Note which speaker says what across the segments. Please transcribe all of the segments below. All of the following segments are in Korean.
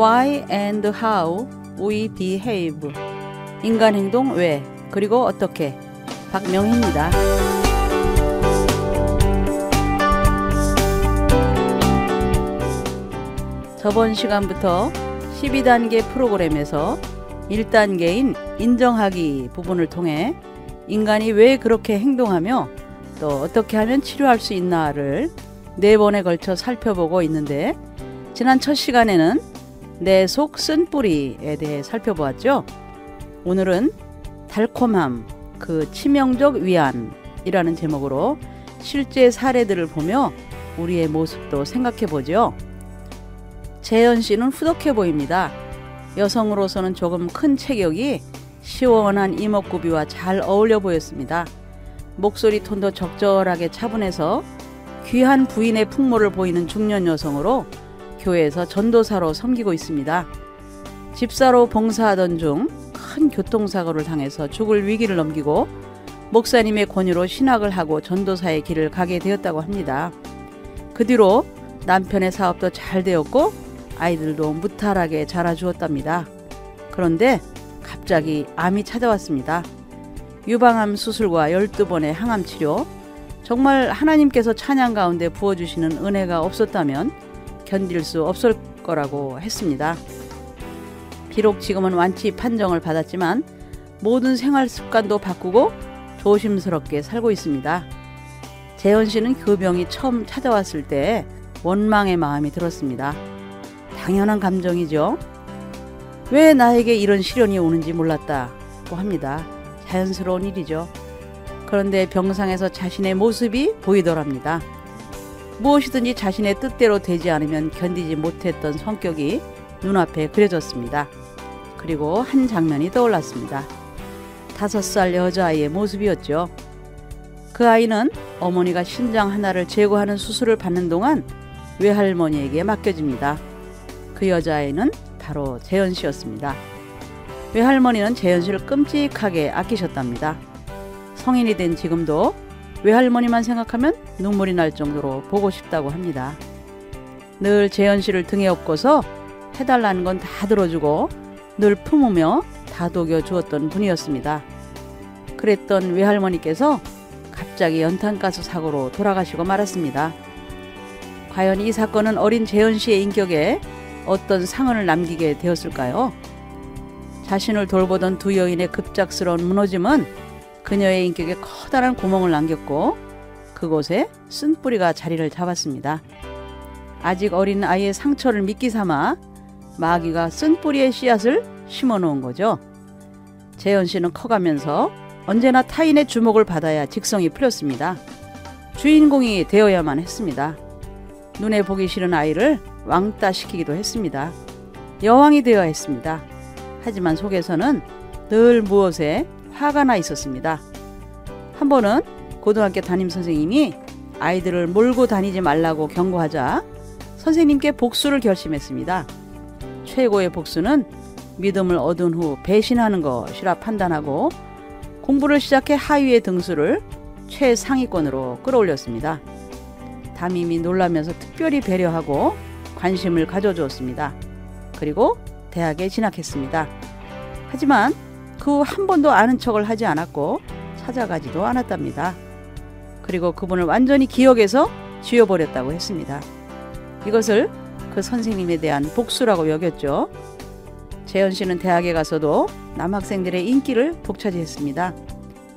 Speaker 1: Why and how we behave. 인간 행동 왜 그리고 어떻게. 박명희입니다. 저번 시간부터 12단계 프로그램에서 1단계인 인정하기 부분을 통해 인간이 왜 그렇게 행동하며 또 어떻게 하면 치료할 수 있나를 4번에 걸쳐 살펴보고 있는데, 지난 첫 시간에는 내 속 쓴뿌리에 대해 살펴보았죠. 오늘은 달콤함, 그 치명적 위안이라는 제목으로 실제 사례들을 보며 우리의 모습도 생각해보죠. 재현 씨는 후덕해 보입니다. 여성으로서는 조금 큰 체격이 시원한 이목구비와 잘 어울려 보였습니다. 목소리 톤도 적절하게 차분해서 귀한 부인의 풍모를 보이는 중년 여성으로 교회에서 전도사로 섬기고 있습니다. 집사로 봉사하던 중 큰 교통사고를 당해서 죽을 위기를 넘기고 목사님의 권유로 신학을 하고 전도사의 길을 가게 되었다고 합니다. 그 뒤로 남편의 사업도 잘 되었고 아이들도 무탈하게 자라주었답니다. 그런데 갑자기 암이 찾아왔습니다. 유방암 수술과 12번의 항암 치료, 정말 하나님께서 찬양 가운데 부어주시는 은혜가 없었다면 견딜 수 없을 거라고 했습니다. 비록 지금은 완치 판정을 받았지만 모든 생활 습관도 바꾸고 조심스럽게 살고 있습니다. 재현 씨는 그 병이 처음 찾아왔을 때 원망의 마음이 들었습니다. 당연한 감정이죠. 왜 나에게 이런 시련이 오는지 몰랐다고 합니다. 자연스러운 일이죠. 그런데 병상에서 자신의 모습이 보이더랍니다. 무엇이든지 자신의 뜻대로 되지 않으면 견디지 못했던 성격이 눈앞에 그려졌습니다. 그리고 한 장면이 떠올랐습니다. 5살 여자아이의 모습이었죠. 그 아이는 어머니가 신장 하나를 제거하는 수술을 받는 동안 외할머니에게 맡겨집니다. 그 여자아이는 바로 재현 씨였습니다. 외할머니는 재현 씨를 끔찍하게 아끼셨답니다. 성인이 된 지금도 외할머니만 생각하면 눈물이 날 정도로 보고 싶다고 합니다. 늘 재현 씨를 등에 업고서 해달라는 건 다 들어주고 늘 품으며 다독여 주었던 분이었습니다. 그랬던 외할머니께서 갑자기 연탄가스 사고로 돌아가시고 말았습니다. 과연 이 사건은 어린 재현 씨의 인격에 어떤 상흔을 남기게 되었을까요? 자신을 돌보던 두 여인의 급작스러운 무너짐은 그녀의 인격에 커다란 구멍을 남겼고 그곳에 쓴뿌리가 자리를 잡았습니다. 아직 어린 아이의 상처를 미끼 삼아 마귀가 쓴뿌리의 씨앗을 심어 놓은 거죠. 재현 씨는 커가면서 언제나 타인의 주목을 받아야 직성이 풀렸습니다. 주인공이 되어야만 했습니다. 눈에 보기 싫은 아이를 왕따시키기도 했습니다. 여왕이 되어야 했습니다. 하지만 속에서는 늘 무엇에 화가 나 있었습니다. 한 번은 고등학교 담임선생님이 아이들을 몰고 다니지 말라고 경고하자 선생님께 복수를 결심했습니다. 최고의 복수는 믿음을 얻은 후 배신하는 것이라 판단하고 공부를 시작해 하위의 등수를 최상위권으로 끌어올렸습니다. 담임이 놀라면서 특별히 배려하고 관심을 가져주었습니다. 그리고 대학에 진학했습니다. 하지만 그 후 한 번도 아는 척을 하지 않았고 찾아가지도 않았답니다. 그리고 그분을 완전히 기억에서 지워버렸다고 했습니다. 이것을 그 선생님에 대한 복수라고 여겼죠. 재현 씨는 대학에 가서도 남학생들의 인기를 독차지했습니다.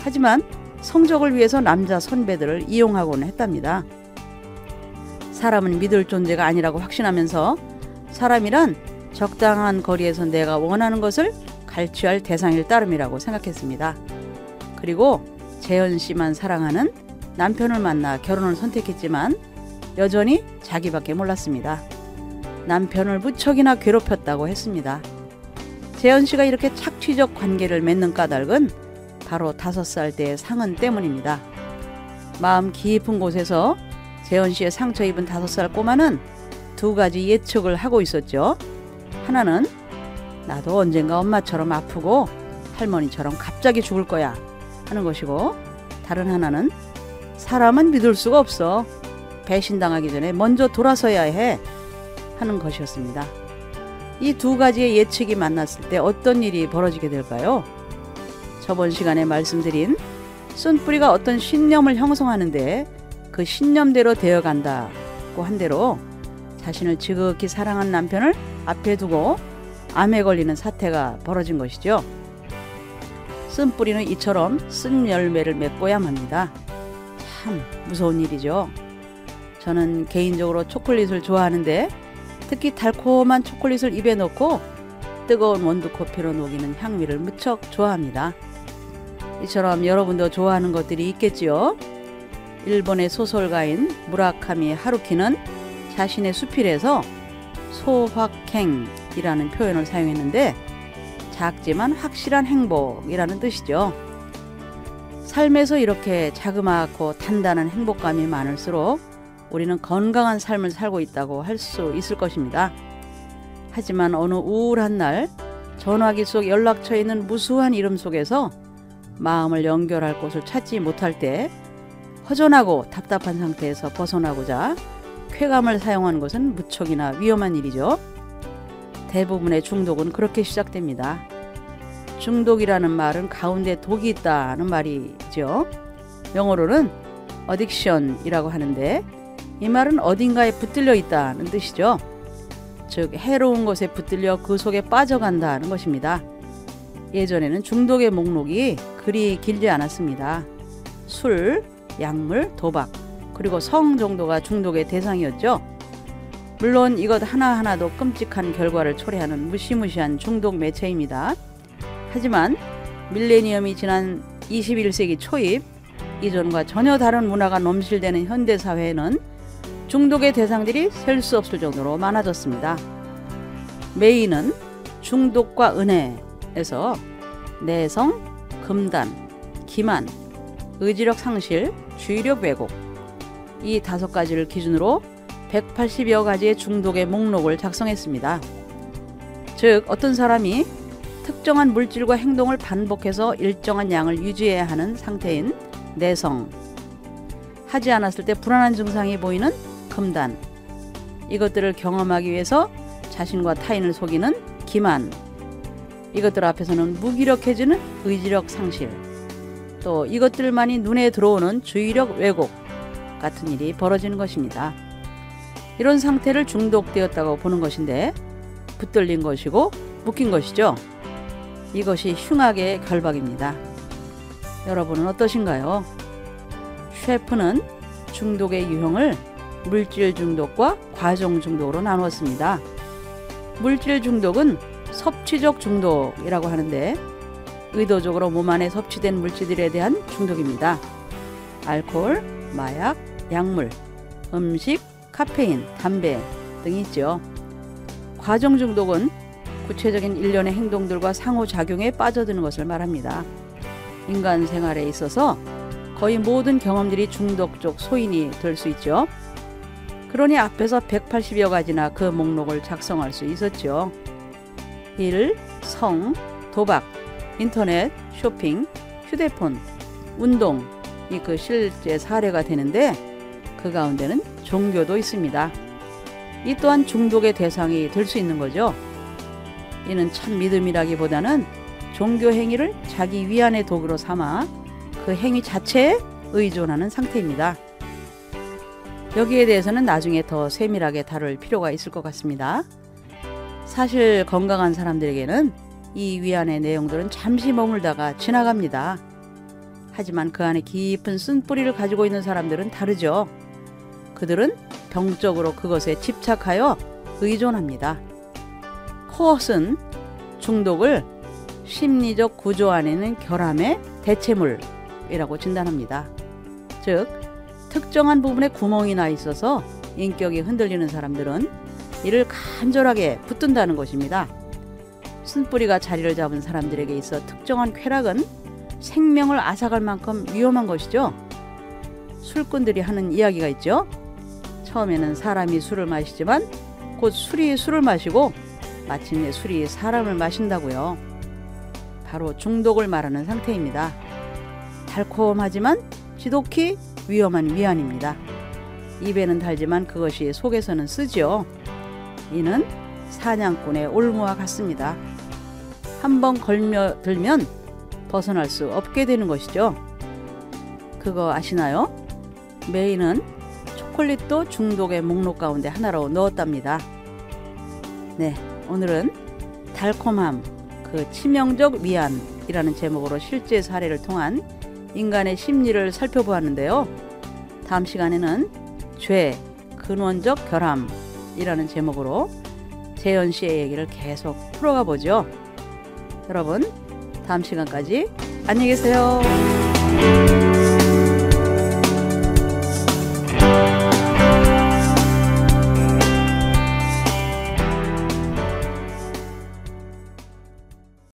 Speaker 1: 하지만 성적을 위해서 남자 선배들을 이용하곤 했답니다. 사람은 믿을 존재가 아니라고 확신하면서 사람이란 적당한 거리에서 내가 원하는 것을 갈취할 대상일 따름이라고 생각했습니다. 그리고 재현 씨만 사랑하는 남편을 만나 결혼을 선택했지만 여전히 자기밖에 몰랐습니다. 남편을 무척이나 괴롭혔다고 했습니다. 재현 씨가 이렇게 착취적 관계를 맺는 까닭은 바로 5살 때의 상흔 때문입니다. 마음 깊은 곳에서 재현 씨의 상처 입은 5살 꼬마는 2가지 예측을 하고 있었죠. 하나는 나도 언젠가 엄마처럼 아프고 할머니처럼 갑자기 죽을 거야 하는 것이고, 다른 하나는 사람은 믿을 수가 없어. 배신당하기 전에 먼저 돌아서야 해 하는 것이었습니다. 이 두 가지의 예측이 만났을 때 어떤 일이 벌어지게 될까요? 저번 시간에 말씀드린 쓴뿌리가 어떤 신념을 형성하는데 그 신념대로 되어간다고 한 대로 자신을 지극히 사랑한 남편을 앞에 두고 암에 걸리는 사태가 벌어진 것이죠. 쓴뿌리는 이처럼 쓴 열매를 맺고야 합니다. 참 무서운 일이죠. 저는 개인적으로 초콜릿을 좋아하는데 특히 달콤한 초콜릿을 입에 넣고 뜨거운 원두커피로 녹이는 향미를 무척 좋아합니다. 이처럼 여러분도 좋아하는 것들이 있겠지요. 일본의 소설가인 무라카미 하루키는 자신의 수필에서 소확행이라는 표현을 사용했는데 작지만 확실한 행복이라는 뜻이죠. 삶에서 이렇게 자그마하고 단단한 행복감이 많을수록 우리는 건강한 삶을 살고 있다고 할 수 있을 것입니다. 하지만 어느 우울한 날 전화기 속 연락처에 있는 무수한 이름 속에서 마음을 연결할 곳을 찾지 못할 때 허전하고 답답한 상태에서 벗어나고자 쾌감을 사용하는 것은 무척이나 위험한 일이죠. 대부분의 중독은 그렇게 시작됩니다. 중독이라는 말은 가운데 독이 있다는 말이죠. 영어로는 addiction이라고 하는데 이 말은 어딘가에 붙들려 있다는 뜻이죠. 즉 해로운 것에 붙들려 그 속에 빠져간다는 것입니다. 예전에는 중독의 목록이 그리 길지 않았습니다. 술, 약물, 도박, 그리고 성 정도가 중독의 대상이었죠. 물론 이것 하나하나도 끔찍한 결과를 초래하는 무시무시한 중독 매체입니다. 하지만 밀레니엄이 지난 21세기 초입, 이전과 전혀 다른 문화가 넘실대는 현대사회에는 중독의 대상들이 셀 수 없을 정도로 많아졌습니다. 메인은 중독과 은혜에서 내성, 금단, 기만, 의지력 상실, 주의력 왜곡, 이 5가지를 기준으로 180여 가지의 중독의 목록을 작성했습니다. 즉 어떤 사람이 특정한 물질과 행동을 반복해서 일정한 양을 유지해야 하는 상태인 내성, 하지 않았을 때 불안한 증상이 보이는 금단, 이것들을 경험하기 위해서 자신과 타인을 속이는 기만, 이것들 앞에서는 무기력해지는 의지력 상실, 또 이것들만이 눈에 들어오는 주의력 왜곡 같은 일이 벌어지는 것입니다. 이런 상태를 중독되었다고 보는 것인데 붙들린 것이고 묶인 것이죠. 이것이 흉악의 결박입니다. 여러분은 어떠신가요? 셰프는 중독의 유형을 물질 중독과 과정 중독으로 나누었습니다. 물질 중독은 섭취적 중독이라고 하는데 의도적으로 몸 안에 섭취된 물질들에 대한 중독입니다. 알코올, 마약, 약물, 음식, 카페인, 담배 등이 있죠. 과정 중독은 구체적인 일련의 행동들과 상호작용에 빠져드는 것을 말합니다. 인간 생활에 있어서 거의 모든 경험들이 중독적 소인이 될 수 있죠. 그러니 앞에서 180여 가지나 그 목록을 작성할 수 있었죠. 일, 성, 도박, 인터넷, 쇼핑, 휴대폰, 운동, 이 그 실제 사례가 되는데 그 가운데는 종교도 있습니다. 이 또한 중독의 대상이 될 수 있는 거죠. 이는 참 믿음이라기보다는 종교 행위를 자기 위안의 도구로 삼아 그 행위 자체에 의존하는 상태입니다. 여기에 대해서는 나중에 더 세밀하게 다룰 필요가 있을 것 같습니다. 사실 건강한 사람들에게는 이 위안의 내용들은 잠시 머물다가 지나갑니다. 하지만 그 안에 깊은 쓴뿌리를 가지고 있는 사람들은 다르죠. 그들은 병적으로 그것에 집착하여 의존합니다. 코엇은 중독을 심리적 구조 안에는 결함의 대체물이라고 진단합니다. 즉 특정한 부분에 구멍이 나 있어서 인격이 흔들리는 사람들은 이를 간절하게 붙든다는 것입니다. 쓴뿌리가 자리를 잡은 사람들에게 있어 특정한 쾌락은 생명을 앗아갈 만큼 위험한 것이죠. 술꾼들이 하는 이야기가 있죠. 처음에는 사람이 술을 마시지만 곧 술이 술을 마시고 마침내 술이 사람을 마신다고요. 바로 중독을 말하는 상태입니다. 달콤하지만 지독히 위험한 위안입니다. 입에는 달지만 그것이 속에서는 쓰지요. 이는 사냥꾼의 올무와 같습니다. 한번 걸며들면 벗어날 수 없게 되는 것이죠. 그거 아시나요? 메이는 초콜릿도 중독의 목록 가운데 하나로 넣었답니다. 네, 오늘은 달콤함, 그 치명적 위안이라는 제목으로 실제 사례를 통한 인간의 심리를 살펴보았는데요. 다음 시간에는 죄, 근원적 결함이라는 제목으로 재현 씨의 얘기를 계속 풀어가 보죠. 여러분, 다음 시간까지 안녕히 계세요.